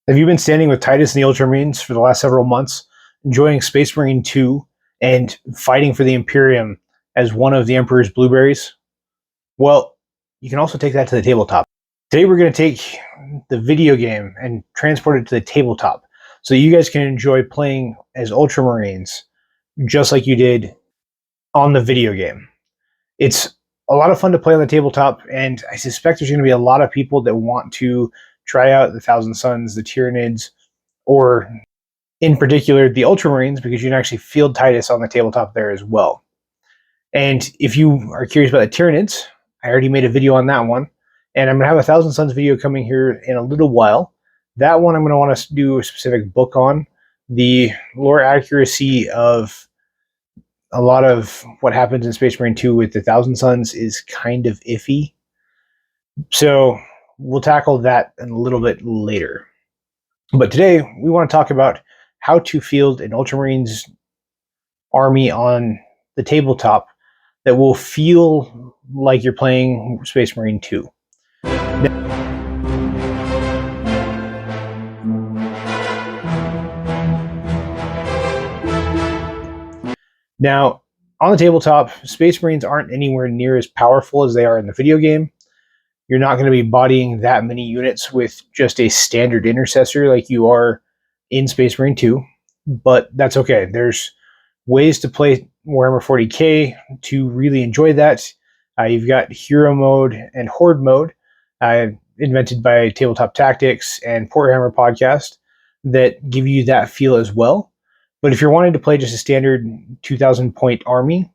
Have you been standing with Titus and the Ultramarines for the last several months, enjoying Space Marine 2 and fighting for the Imperium as one of the Emperor's blueberries? Well, you can also take that to the tabletop. Today we're going to take the video game and transport it to the tabletop so you guys can enjoy playing as Ultramarines just like you did on the video game. It's a lot of fun to play on the tabletop, and I suspect there's going to be a lot of people that want to try out the Thousand Sons, the Tyranids, or in particular the Ultramarines, because you can actually field Titus on the tabletop there as well. And if you are curious about the Tyranids, I already made a video on that one, and I'm going to have a Thousand Sons video coming here in a little while. That one I'm going to want to do a specific book on. The lore accuracy of a lot of what happens in Space Marine 2 with the Thousand Sons is kind of iffy. So we'll tackle that in a little bit later. But today we want to talk about how to field an Ultramarines army on the tabletop that will feel like you're playing Space Marine 2. Now, on the tabletop, Space Marines aren't anywhere near as powerful as they are in the video game. You're not going to be bodying that many units with just a standard intercessor like you are in Space Marine 2, but that's okay. There's ways to play Warhammer 40k to really enjoy that. You've got Hero mode and Horde mode, invented by Tabletop Tactics and Warhammer Podcast, that give you that feel as well. But if you're wanting to play just a standard 2,000 point army,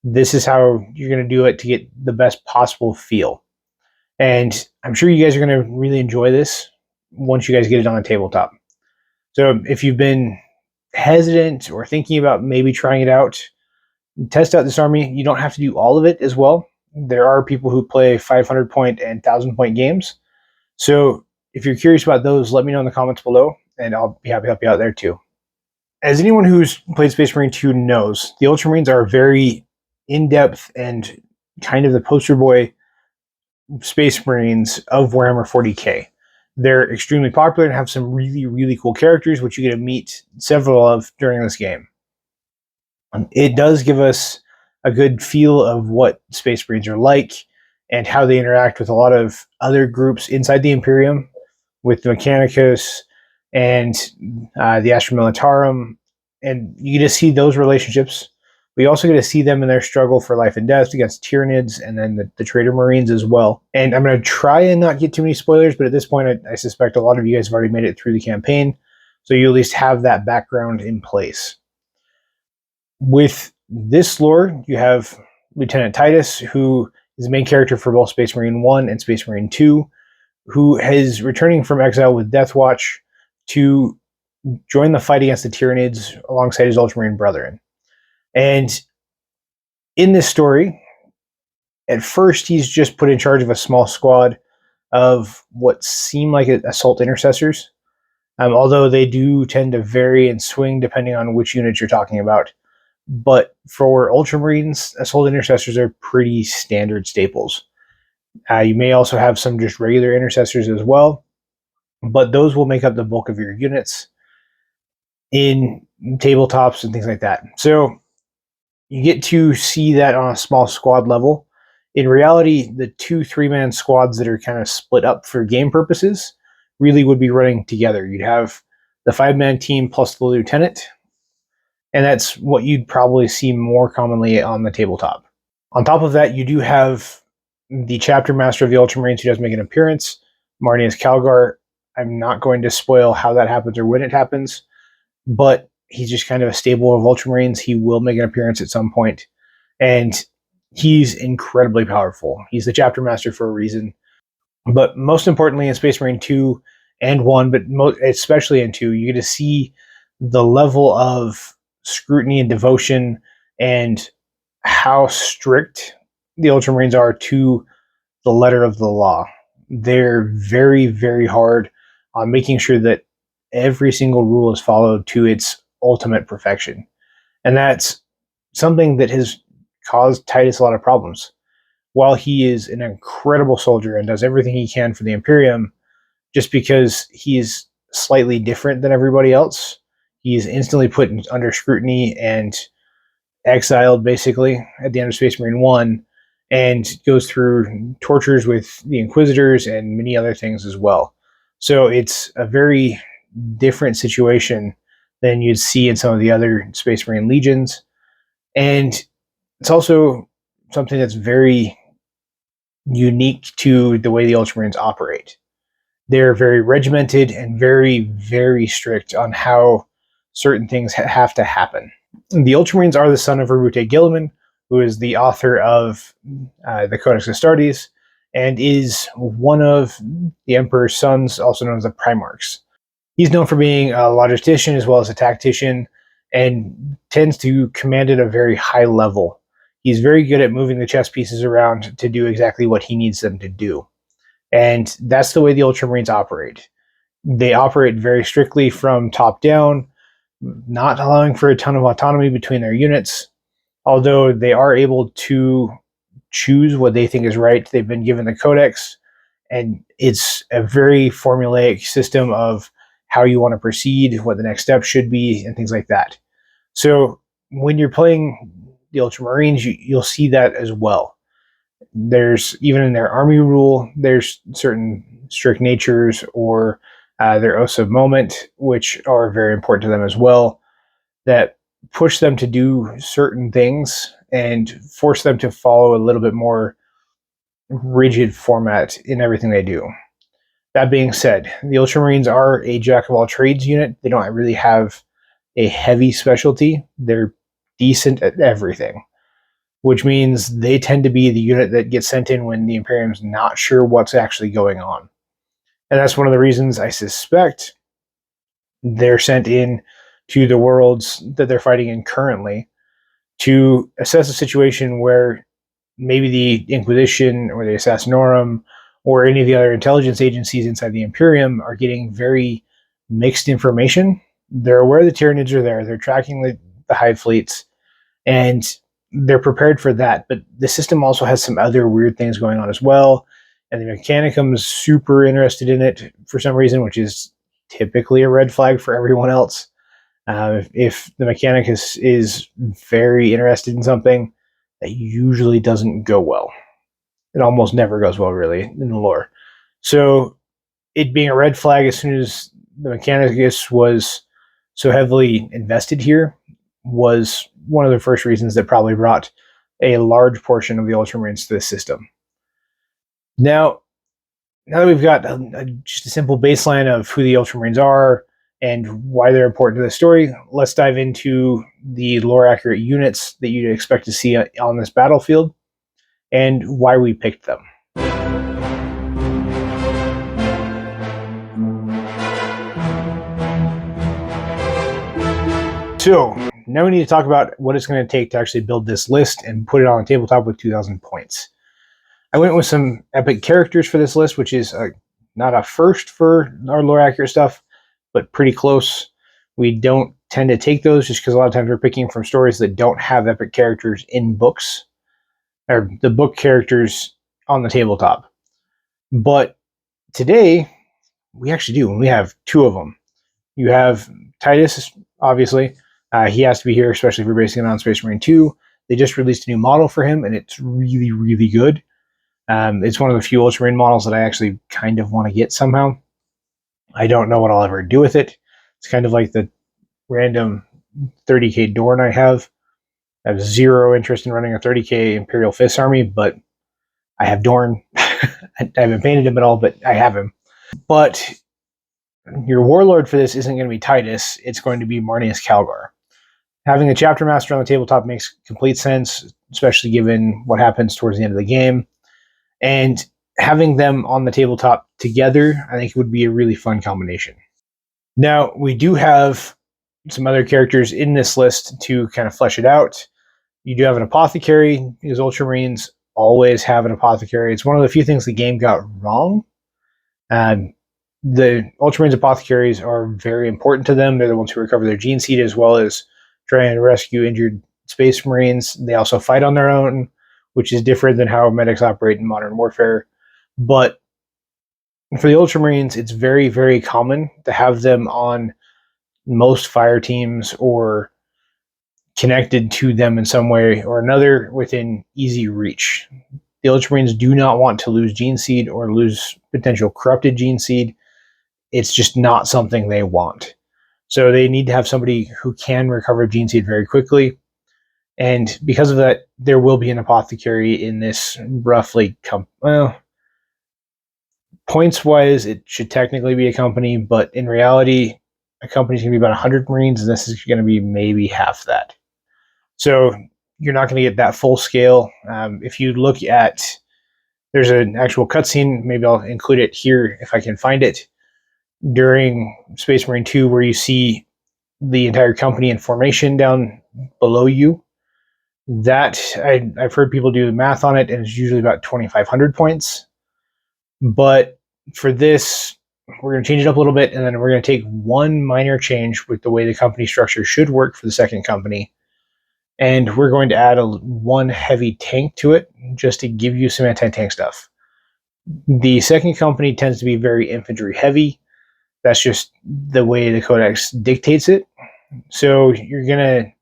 this is how you're going to do it to get the best possible feel. And I'm sure you guys are going to really enjoy this once you guys get it on the tabletop. So if you've been hesitant or thinking about maybe trying it out, test out this army. You don't have to do all of it as well. There are people who play 500 point and 1,000 point games. So if you're curious about those, let me know in the comments below, and I'll be happy to help you out there too. As anyone who's played Space Marine 2 knows, the Ultramarines are very in-depth and kind of the poster boy Space Marines of Warhammer 40k. They're extremely popular and have some really, really cool characters, which you get to meet several of during this game. It does give us a good feel of what Space Marines are like and how they interact with a lot of other groups inside the Imperium, with the Mechanicus and the Astra Militarum, and you get to see those relationships. We also get to see them in their struggle for life and death against Tyranids and then the Traitor Marines as well. And I'm going to try and not get too many spoilers, but at this point, I suspect a lot of you guys have already made it through the campaign, so you at least have that background in place. With this lore, you have Lieutenant Titus, who is the main character for both Space Marine 1 and Space Marine 2, who is returning from exile with Death Watch to join the fight against the Tyranids alongside his Ultramarine brethren. And in this story, at first he's just put in charge of a small squad of what seem like assault intercessors, although they do tend to vary and swing depending on which units you're talking about. But for Ultramarines, assault intercessors are pretty standard staples. You may also have some just regular intercessors as well, but those will make up the bulk of your units in tabletops and things like that. So you get to see that on a small squad level. In reality, the 2-3-man squads that are kind of split up for game purposes really would be running together. You'd have the 5-man team plus the lieutenant, and that's what you'd probably see more commonly on the tabletop. On top of that, you do have the chapter master of the Ultramarines who does make an appearance, Marnius Calgar. I'm not going to spoil how that happens or when it happens, but he's just kind of a stable of Ultramarines. He will make an appearance at some point, and he's incredibly powerful. He's the chapter master for a reason. But most importantly, in Space Marine 2 and 1, but especially in 2, you get to see the level of scrutiny and devotion and how strict the Ultramarines are to the letter of the law. They're very, very hard on making sure that every single rule is followed to its ultimate perfection. And that's something that has caused Titus a lot of problems. While he is an incredible soldier and does everything he can for the Imperium, just because he is slightly different than everybody else. He's instantly put under scrutiny and exiled, basically, at the end of Space Marine 1, and goes through tortures with the Inquisitors and many other things as well. So it's a very different situation than you'd see in some of the other Space Marine legions. And it's also something that's very unique to the way the Ultramarines operate. They're very regimented and very, very strict on how certain things have to happen. The Ultramarines are the son of Robute Guilliman, who is the author of the Codex Astartes, and is one of the Emperor's sons, also known as the Primarchs. He's known for being a logistician as well as a tactician, and tends to command at a very high level. He's very good at moving the chess pieces around to do exactly what he needs them to do. And that's the way the Ultramarines operate. They operate very strictly from top down, not allowing for a ton of autonomy between their units, although they are able to choose what they think is right. They've been given the Codex, and it's a very formulaic system of how you want to proceed, what the next step should be, and things like that. So when you're playing the Ultramarines, you'll see that as well. There's, even in their army rule, there's certain strict natures or their oaths of moment, which are very important to them as well, that push them to do certain things and force them to follow a little bit more rigid format in everything they do. That being said, the Ultramarines are a jack of all trades unit. They don't really have a heavy specialty. They're decent at everything, which means they tend to be the unit that gets sent in when the Imperium's not sure what's actually going on. And that's one of the reasons I suspect they're sent in to the worlds that they're fighting in currently to assess a situation where maybe the Inquisition or the Assassinorum or any of the other intelligence agencies inside the Imperium are getting very mixed information. They're aware the Tyranids are there. They're tracking the Hive fleets, and they're prepared for that. But the system also has some other weird things going on as well. And the Mechanicum's super interested in it for some reason, which is typically a red flag for everyone else. If the Mechanicus is very interested in something, that usually doesn't go well. It almost never goes well, really, in the lore. So it being a red flag as soon as the Mechanicus was so heavily invested here was one of the first reasons that probably brought a large portion of the Ultramarines to this system. Now that we've got just a simple baseline of who the Ultramarines are and why they're important to the story, let's dive into the lore-accurate units that you'd expect to see on this battlefield and why we picked them. So now we need to talk about what it's going to take to actually build this list and put it on the tabletop with 2,000 points. I went with some epic characters for this list, which is not a first for our lore accurate stuff, but pretty close. We don't tend to take those just because a lot of times we're picking from stories that don't have epic characters in books, or the book characters on the tabletop. But today, we actually do, and we have two of them. You have Titus, obviously. He has to be here, especially if we're basing it on Space Marine 2. They just released a new model for him, and it's really, really good. It's one of the few Ultramarine models that I actually kind of want to get somehow. I don't know what I'll ever do with it. It's kind of like the random 30k Dorn I have. I have zero interest in running a 30k Imperial Fist army, but I have Dorn. I haven't painted him at all, but I have him. But your warlord for this isn't going to be Titus. It's going to be Marneus Calgar. Having a chapter master on the tabletop makes complete sense, especially given what happens towards the end of the game. And having them on the tabletop together, I think it would be a really fun combination. Now, we do have some other characters in this list to kind of flesh it out. You do have an apothecary, because Ultramarines always have an apothecary. It's one of the few things the game got wrong. The Ultramarines apothecaries are very important to them. They're the ones who recover their gene seed as well as try and rescue injured Space Marines. They also fight on their own, which is different than how medics operate in modern warfare. But For the Ultramarines, it's very, very common to have them on most fire teams or connected to them in some way or another within easy reach. The Ultramarines do not want to lose gene seed or lose potential corrupted gene seed. It's just not something they want. So they need to have somebody who can recover gene seed very quickly. And because of that, there will be an apothecary in this roughly, points wise, it should technically be a company, but in reality, a company is going to be about 100 Marines, and this is going to be maybe half that. So you're not going to get that full scale. If you look at, there's an actual cutscene, maybe I'll include it here if I can find it, during Space Marine 2, where you see the entire company in formation down below you. That I've heard people do the math on it, and it's usually about 2,500 points. But for this, we're going to change it up a little bit, and then we're going to take one minor change with the way the company structure should work for the second company. And we're going to add one heavy tank to it just to give you some anti-tank stuff. The second company tends to be very infantry heavy. That's just the way the Codex dictates it. So you're going to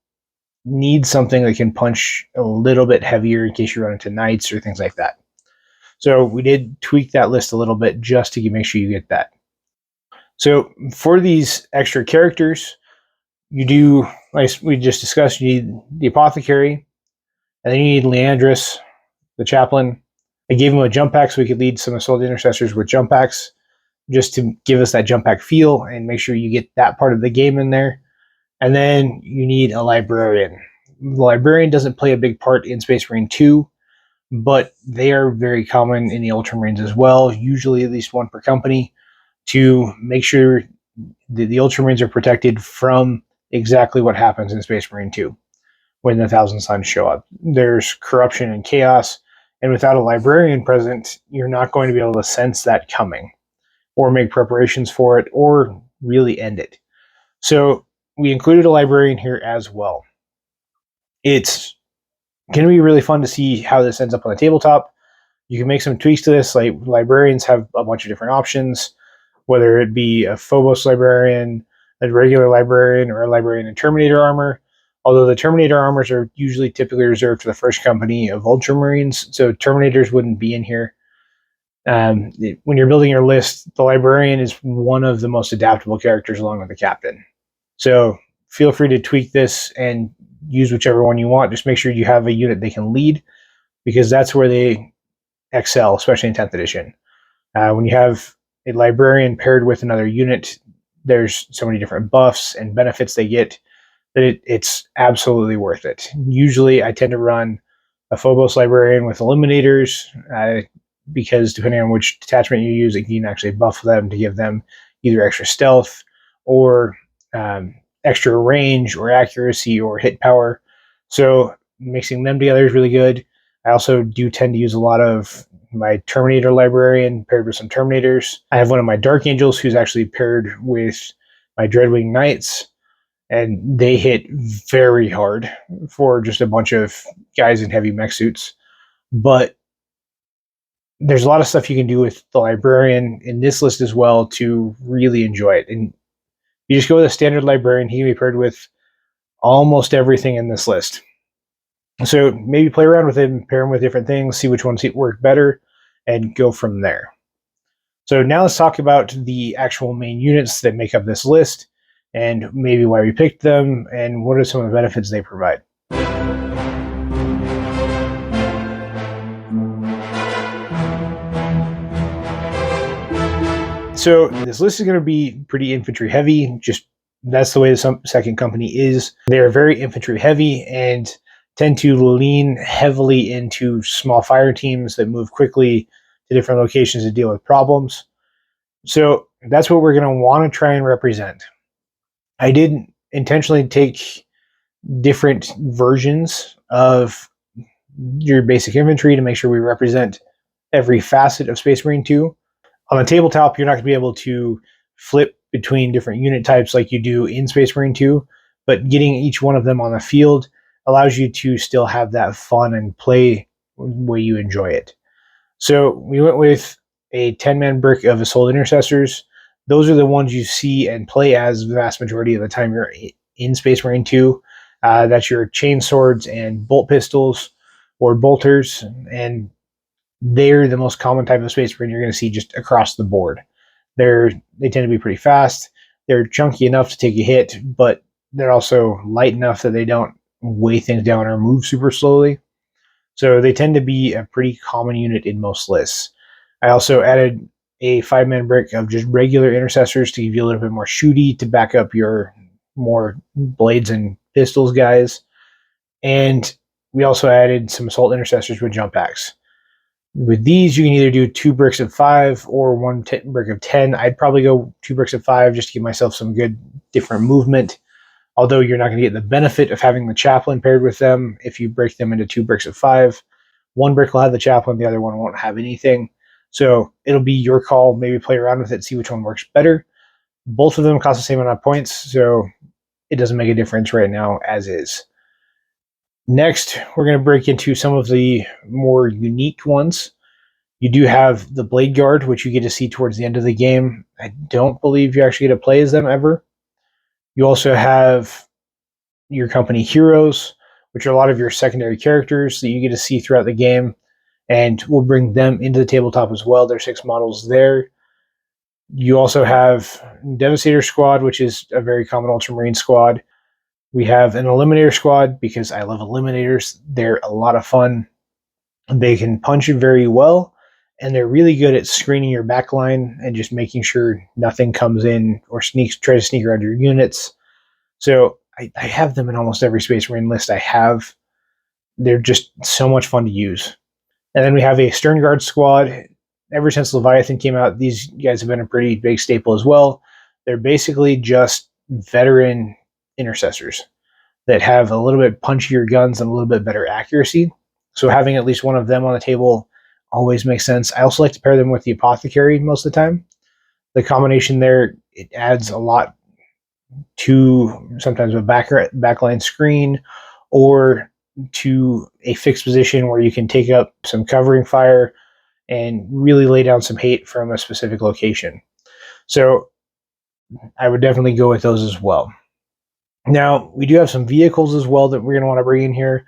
need something that can punch a little bit heavier in case you run into knights or things like that. So we did tweak that list a little bit just to make sure you get that. So for these extra characters, you do, like we just discussed, you need the apothecary, and then you need Leandris, the chaplain. I gave him a jump pack so we could lead some assault intercessors with jump packs, just to give us that jump pack feel and make sure you get that part of the game in there. And then you need a librarian. The librarian doesn't play a big part in Space Marine 2, but they are very common in the Ultramarines as well, usually at least one per company, to make sure the Ultramarines are protected from exactly what happens in Space Marine 2 when the Thousand Suns show up. There's corruption and chaos, and without a librarian present, you're not going to be able to sense that coming or make preparations for it or really end it. So we included a librarian here as well. It's going to be really fun to see how this ends up on the tabletop. You can make some tweaks to this. Like, librarians have a bunch of different options, whether it be a Phobos librarian, a regular librarian, or a librarian in Terminator armor. Although the Terminator armors are usually typically reserved for the first company of Ultramarines, so Terminators wouldn't be in here. When you're building your list, the librarian is one of the most adaptable characters along with the captain. So feel free to tweak this and use whichever one you want. Just make sure you have a unit they can lead, because that's where they excel, especially in 10th edition. When you have a librarian paired with another unit, there's so many different buffs and benefits they get that it's absolutely worth it. Usually I tend to run a Phobos librarian with eliminators, because depending on which detachment you use, it can actually buff them to give them either extra stealth or extra range or accuracy or hit power. So mixing them together is really good. I also do tend to use a lot of my Terminator librarian paired with some Terminators. I have one of my Dark Angels who's actually paired with my Dreadwing Knights, and they hit very hard for just a bunch of guys in heavy mech suits. But there's a lot of stuff you can do with the librarian in this list as well to really enjoy it. And you just go with a standard librarian, he can be paired with almost everything in this list. So maybe play around with him, pair him with different things, see which ones work better, and go from there. So now let's talk about the actual main units that make up this list, and maybe why we picked them, and what are some of the benefits they provide. So this list is going to be pretty infantry heavy, just that's the way the second company is. They are very infantry heavy and tend to lean heavily into small fire teams that move quickly to different locations to deal with problems. So that's what we're going to want to try and represent. I did intentionally take different versions of your basic infantry to make sure we represent every facet of Space Marine 2. On the tabletop, you're not going to be able to flip between different unit types like you do in Space Marine 2, but getting each one of them on the field allows you to still have that fun and play the way you enjoy it. So we went with a 10-man brick of Assault Intercessors. Those are the ones you see and play as the vast majority of the time you're in Space Marine 2. That's your chain swords and bolt pistols or bolters, and they're the most common type of Space Marine you're going to see just across the board. They tend to be pretty fast. They're chunky enough to take a hit, but they're also light enough that they don't weigh things down or move super slowly. So they tend to be a pretty common unit in most lists. I also added a 5-man brick of just regular intercessors to give you a little bit more shooty to back up your more blades and pistols guys. And we also added some assault intercessors with jump packs. With these, you can either do 2 bricks of 5 or 1 brick of 10. I'd probably go 2 bricks of 5 just to give myself some good different movement. Although you're not going to get the benefit of having the chaplain paired with them if you break them into 2 bricks of 5. 1 brick will have the chaplain, the other one won't have anything. So it'll be your call. Maybe play around with it, see which one works better. Both of them cost the same amount of points, so it doesn't make a difference right now as is. Next, we're going to break into some of the more unique ones. You do have the Blade Guard, which you get to see towards the end of the game. I don't believe you actually get to play as them ever. You also have your company heroes, which are a lot of your secondary characters that you get to see throughout the game, and we'll bring them into the tabletop as well. There's 6 models there. You also have Devastator Squad, which is a very common Ultramarine squad. We have an Eliminator Squad because I love Eliminators. They're a lot of fun. They can punch it very well, and they're really good at screening your backline and just making sure nothing comes in or try to sneak around your units. So I have them in almost every Space Marine list I have. They're just so much fun to use. And then we have a Stern Guard squad. Ever since Leviathan came out, these guys have been a pretty big staple as well. They're basically just veteran intercessors that have a little bit punchier guns and a little bit better accuracy. So having at least one of them on the table always makes sense. I also like to pair them with the Apothecary most of the time. The combination there, it adds a lot to sometimes a backline screen or to a fixed position where you can take up some covering fire and really lay down some hate from a specific location. So I would definitely go with those as well. Now, we do have some vehicles as well that we're going to want to bring in here.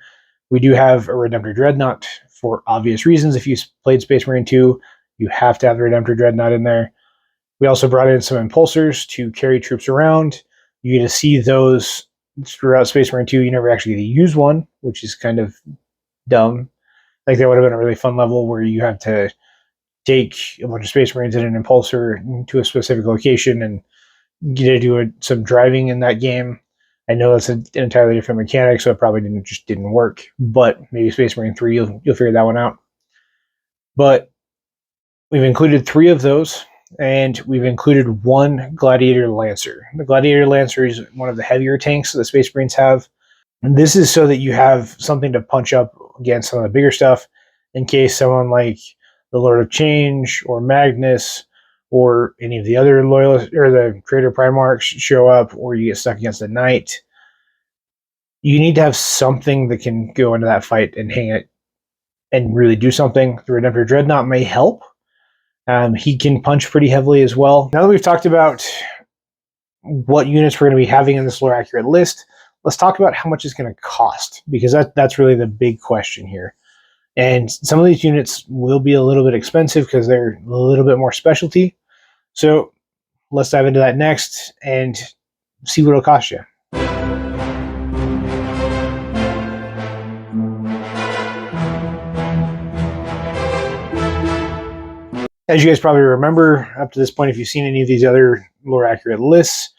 We do have a Redemptor Dreadnought for obvious reasons. If you played Space Marine 2, you have to have the Redemptor Dreadnought in there. We also brought in some Impulsors to carry troops around. You get to see those throughout Space Marine 2. You never actually get to use one, which is kind of dumb. Like, that would have been a really fun level where you have to take a bunch of Space Marines in an Impulsor to a specific location and get to do some driving in that game. I know that's an entirely different mechanic, so it probably didn't work. But maybe Space Marine 3, you'll figure that one out. But we've included 3 of those, and we've included 1 Gladiator Lancer. The Gladiator Lancer is one of the heavier tanks that the Space Marines have. And this is so that you have something to punch up against some of the bigger stuff in case someone like the Lord of Change or Magnus or any of the other loyalists or the Creator Primarchs show up, or you get stuck against a Knight. You need to have something that can go into that fight and hang it and really do something. The Redemptor Dreadnought may help. He can punch pretty heavily as well. Now that we've talked about what units we're going to be having in this lore accurate list, let's talk about how much it's going to cost, because that's really the big question here. And some of these units will be a little bit expensive because they're a little bit more specialty. So let's dive into that next and see what it'll cost you. As you guys probably remember, up to this point, if you've seen any of these other lore accurate lists,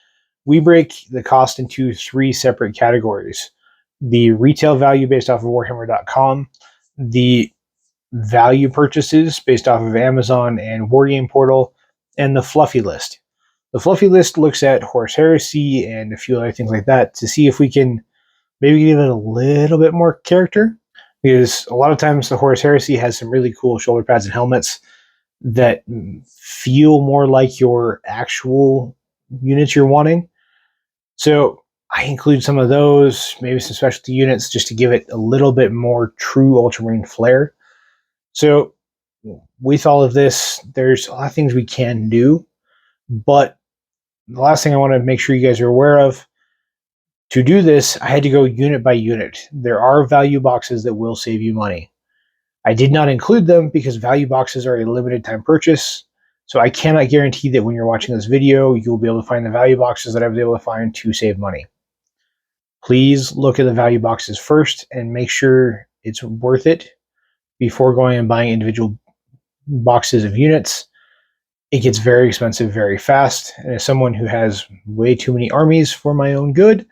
we break the cost into 3 separate categories. The retail value based off of Warhammer.com, the value purchases based off of Amazon and Wargame Portal, and the fluffy list. The fluffy list looks at Horus Heresy and a few other things like that to see if we can maybe give it a little bit more character, because a lot of times the Horus Heresy has some really cool shoulder pads and helmets that feel more like your actual units you're wanting. So I include some of those, maybe some specialty units, just to give it a little bit more true Ultramarine flair. So with all of this, there's a lot of things we can do, but the last thing I want to make sure you guys are aware of, to do this, I had to go unit by unit. There are value boxes that will save you money. I did not include them because value boxes are a limited time purchase, so I cannot guarantee that when you're watching this video, you'll be able to find the value boxes that I was able to find to save money. Please look at the value boxes first and make sure it's worth it before going and buying individual boxes of units. It gets very expensive very fast, and as someone who has way too many armies for my own good,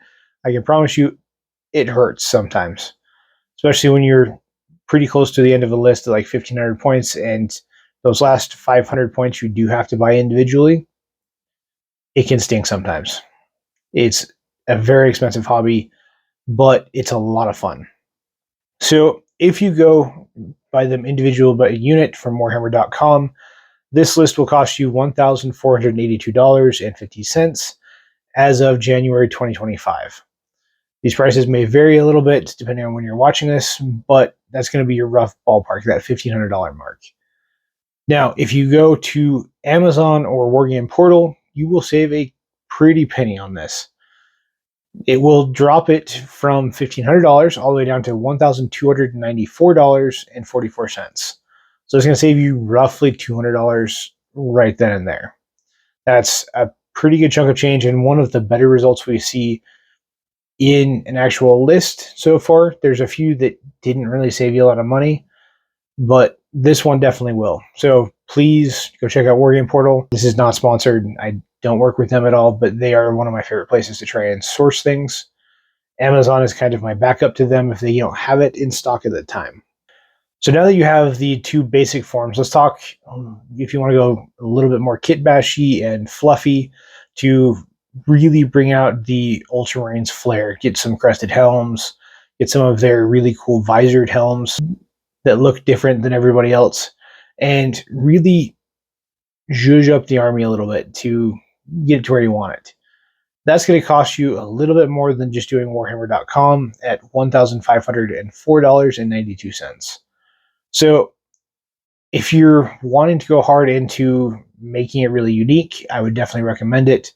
I can promise you it hurts sometimes, especially when you're pretty close to the end of the list at like 1,500 points, and those last 500 points you do have to buy individually. It can stink sometimes. It's a very expensive hobby, but it's a lot of fun. So if you go buy them individual by unit from Warhammer.com, this list will cost you $1,482.50 as of January 2025. These prices may vary a little bit depending on when you're watching this, but that's going to be your rough ballpark, that $1,500 mark. Now, if you go to Amazon or Wargame Portal, you will save a pretty penny on this. It will drop it from $1,500 all the way down to $1,294.44. So it's going to save you roughly $200 right then and there. That's a pretty good chunk of change, and one of the better results we see in an actual list so far. There's a few that didn't really save you a lot of money, but this one definitely will. So please go check out Wargame Portal. This is not sponsored. I don't work with them at all, but they are one of my favorite places to try and source things. Amazon is kind of my backup to them if they don't have it in stock at the time. So now that you have the two basic forms, let's talk, if you want to go a little bit more kit bashy and fluffy, to really bring out the Ultramarines flair. Get some crested helms, get some of their really cool visored helms that look different than everybody else, and really zhuzh up the army a little bit to get it to where you want it. That's going to cost you a little bit more than just doing Warhammer.com at $1,504.92. So if you're wanting to go hard into making it really unique, I would definitely recommend it.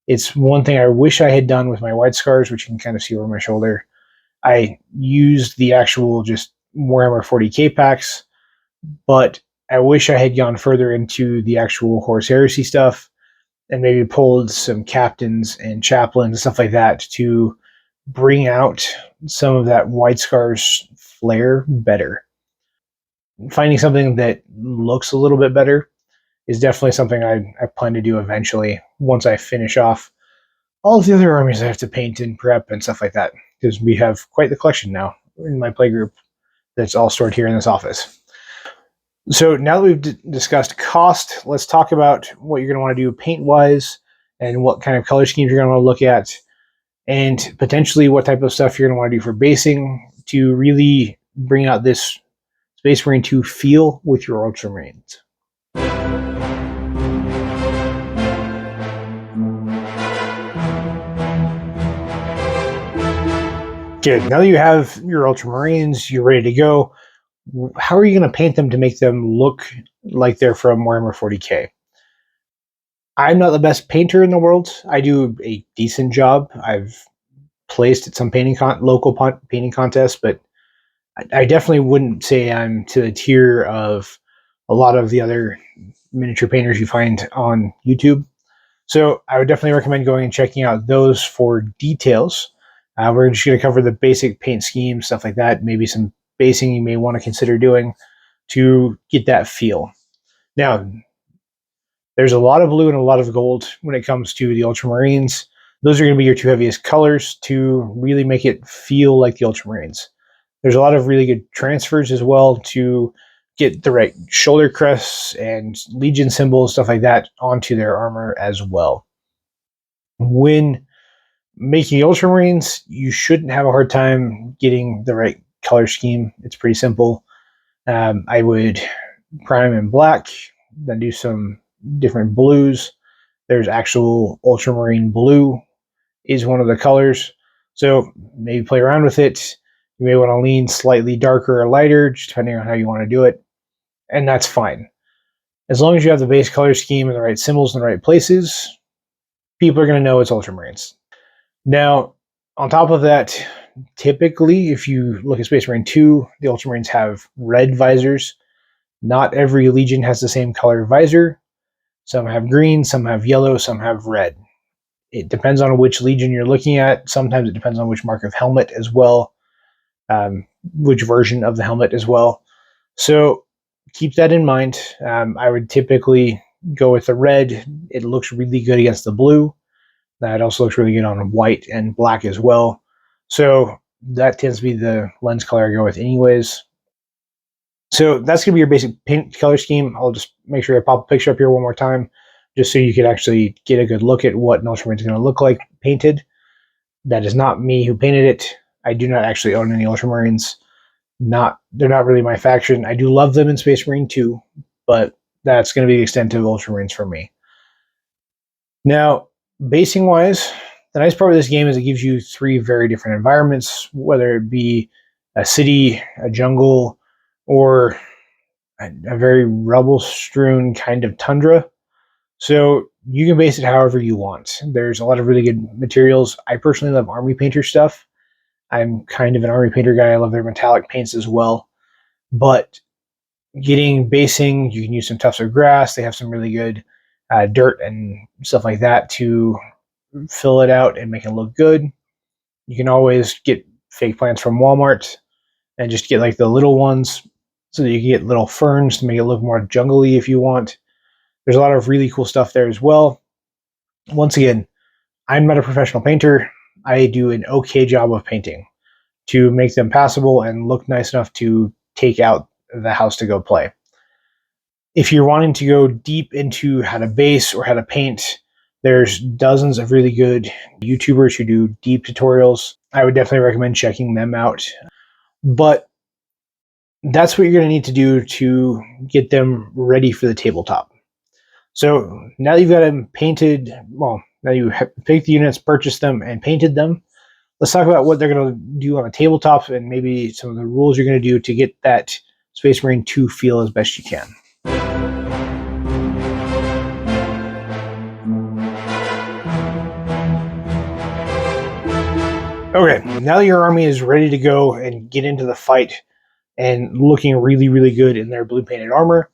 It's one thing I wish I had done with my White Scars, which you can kind of see over my shoulder. I used the actual just Warhammer 40k packs, but I wish I had gone further into the actual Horus Heresy stuff and maybe pulled some captains and chaplains and stuff like that to bring out some of that White Scars flair better. Finding something that looks a little bit better is definitely something I plan to do eventually once I finish off all of the other armies I have to paint and prep and stuff like that, because we have quite the collection now in my playgroup that's all stored here in this office. So now that we've discussed cost, let's talk about what you're going to want to do paint-wise and what kind of color schemes you're going to want to look at, and potentially what type of stuff you're going to want to do for basing to really bring out this Space Marine 2 feel with your Ultramarines. Good. Now that you have your Ultramarines, you're ready to go. How are you going to paint them to make them look like they're from Warhammer 40k? I'm not the best painter in the world. I do a decent job. I've placed at some local painting contests, but I definitely wouldn't say I'm to the tier of a lot of the other miniature painters you find on YouTube. So I would definitely recommend going and checking out those for details. We're just going to cover the basic paint scheme, stuff like that, maybe some basing you may want to consider doing to get that feel. Now, there's a lot of blue and a lot of gold when it comes to the Ultramarines. Those are going to be your two heaviest colors to really make it feel like the Ultramarines. There's a lot of really good transfers as well to get the right shoulder crests and Legion symbols, stuff like that, onto their armor as well. When making the Ultramarines, you shouldn't have a hard time getting the right color scheme. It's pretty simple. I would prime in black, then do some different blues. There's actual Ultramarine blue is one of the colors. So maybe play around with it. You may want to lean slightly darker or lighter, just depending on how you want to do it. and that's fine. As long as you have the base color scheme and the right symbols in the right places, people are going to know it's Ultramarines. Now, on top of that, typically, if you look at Space Marine 2, the Ultramarines have red visors. Not every Legion has the same color visor. Some have green, some have yellow, some have red. It depends on which Legion you're looking at. Sometimes it depends on which mark of helmet as well, which version of the helmet as well. So keep that in mind. I would typically go with the red. It looks really good against the blue. That also looks really good on white and black as well. So that tends to be the lens color I go with anyways. So that's going to be your basic paint color scheme. I'll just make sure I pop a picture up here one more time, just so you can actually get a good look at what an Ultramarine is going to look like painted. That is not me who painted it. I do not actually own any Ultramarines. They're not really my faction. I do love them in Space Marine 2, but that's going to be the extent of Ultramarines for me. Now, basing wise, the nice part of this game is it gives you 3 very different environments, whether it be a city, a jungle, or a very rubble-strewn kind of tundra. So you can base it however you want. There's a lot of really good materials. I personally love army painter stuff. I'm kind of an army painter guy. I love their metallic paints as well. But getting basing, you can use some tufts of grass. They have some really good dirt and stuff like that to fill it out and make it look good. You can always get fake plants from Walmart and just get like the little ones so that you can get little ferns to make it look more jungle-y if you want. There's a lot of really cool stuff there as well. Once again, I'm not a professional painter. I do an okay job of painting to make them passable and look nice enough to take out the house to go play. If you're wanting to go deep into how to base or how to paint, there's dozens of really good YouTubers who do deep tutorials. I would definitely recommend checking them out. But that's what you're going to need to do to get them ready for the tabletop. So now that you've got them painted, well, now you have picked the units, purchased them, and painted them, let's talk about what they're going to do on a tabletop and maybe some of the rules you're going to do to get that Space Marine 2 feel as best you can. Okay, now that your army is ready to go and get into the fight and looking really, really good in their blue painted armor,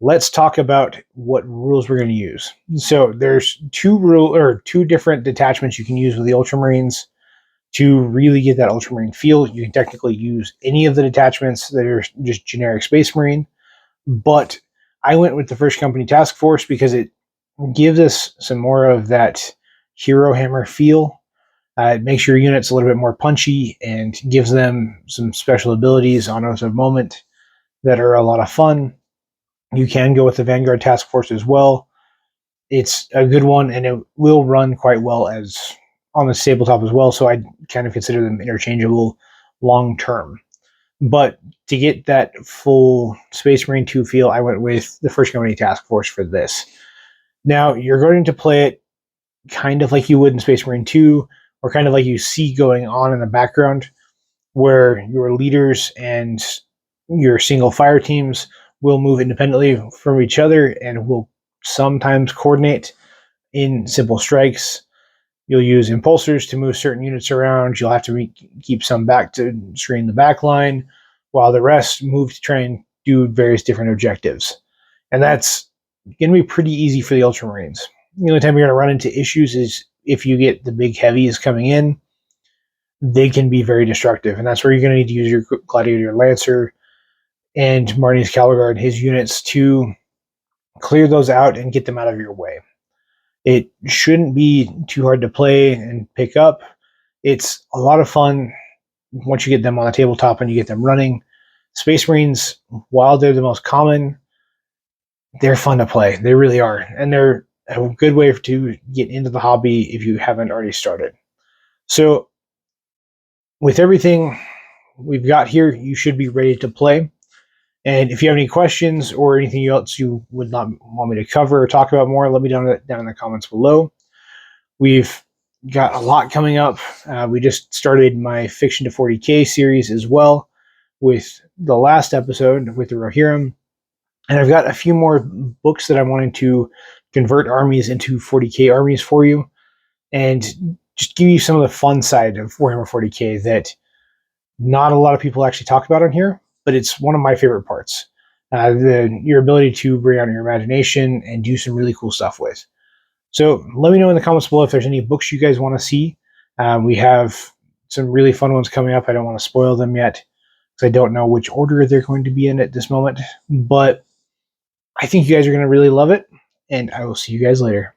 let's talk about what rules we're going to use. So there's two different detachments you can use with the Ultramarines to really get that Ultramarine feel. You can technically use any of the detachments that are just generic Space Marine, but I went with the First Company Task Force because it gives us some more of that hero hammer feel. It makes your units a little bit more punchy and gives them some special abilities on Oath of Moment that are a lot of fun. You can go with the Vanguard Task Force as well. It's a good one, and it will run quite well as on the tabletop as well, so I kind of consider them interchangeable long term. But to get that full Space Marine 2 feel, I went with the First Company Task Force for this. Now, you're going to play it kind of like you would in Space Marine 2, or kind of like you see going on in the background, where your leaders and your single fire teams will move independently from each other and will sometimes coordinate in simple strikes. You'll use impulsors to move certain units around. You'll have to keep some back to screen the back line, while the rest move to try and do various different objectives. And that's going to be pretty easy for the Ultramarines. The only time you're going to run into issues is if you get the big heavies coming in. They can be very destructive, and that's where you're going to need to use your Gladiator Lancer and Marnie's Cavalry, his units, to clear those out and get them out of your way. It shouldn't be too hard to play and pick up. It's a lot of fun once you get them on the tabletop and you get them running. Space Marines, while they're the most common, they're fun to play. They really are. And they're a good way to get into the hobby if you haven't already started. So with everything we've got here, you should be ready to play. And if you have any questions or anything else you would not want me to cover or talk about more, let me know down in the comments below. We've got a lot coming up. We just started my Fiction to 40K series as well with the last episode with the Rohirrim. And I've got a few more books that I'm wanting to convert armies into 40k armies for you, and just give you some of the fun side of Warhammer 40k that not a lot of people actually talk about on here, but it's one of my favorite parts. Your ability to bring out your imagination and do some really cool stuff with. So let me know in the comments below if there's any books you guys want to see. We have some really fun ones coming up. I don't want to spoil them yet because I don't know which order they're going to be in at this moment. But I think you guys are going to really love it, and I will see you guys later.